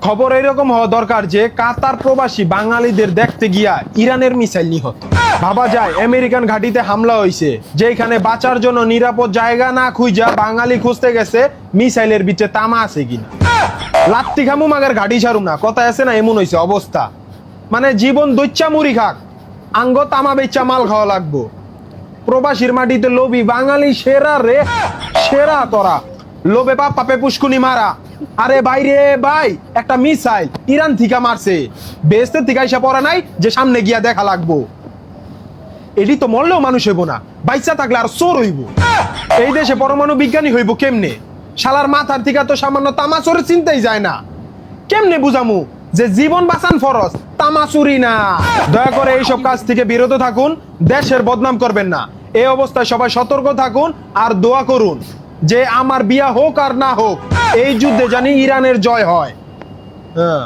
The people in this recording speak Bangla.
খবর এরকম হওয়া দরকার যে কাতার প্রবাসী বাঙালিদের দেখতে গিয়া ইরানের মিসাইল নিহত। ভাবা যায় আমেরিকান ঘাঁটিতে হামলা হয়েছে, যেখানে বাঁচার জন্য নিরাপদ জায়গা না খুঁজা বাঙালি খুঁজতে গেছে মিসাইলের ভিতরে তামা আছে কিনা। লাত্তি খামু মাগের ঘাঁটি ছাড়ু না, কথা আছে না, এমন হয়েছে অবস্থা। মানে জীবন দৈচ্ছা মুড়ি খাক, আঙ্গ তামা বেচ্চা মাল খাওয়া লাগবো। প্রবাসীর মাটিতে লোভী বাঙালি সেরা রে, সেরা তোরা। লোভে বাপ পাপে পুষ্কুনি মারা। আরে ভাই রে ভাই, একটা মিসাইল ইরান থেকে মারছে, বেহেশতে থেকে আইসা পড়া নাই যে সামনে গিয়া দেখা লাগবো। এটি তো মরলেও মানুষ হইব না, বাইচা থাকলে আর চোর হইব। এই দেশে পরমাণু বিজ্ঞানী হইব কেমনে? শালার মাথার থেকে তো সামান্য তামাচুর চিন্তাই যায় না। কেমনে বুঝামু যে জীবন বাঁচান ফরজ, তামাচুরি না? দয়া করে এইসব কাজ থেকে বিরত থাকুন, দেশের বদনাম করবেন না। এই অবস্থায় সবাই সতর্ক থাকুন আর দোয়া করুন যে আমার বিয়া হোক আর না হোক, এই যুদ্ধে জানি ইরানের জয় হয়। হ্যাঁ।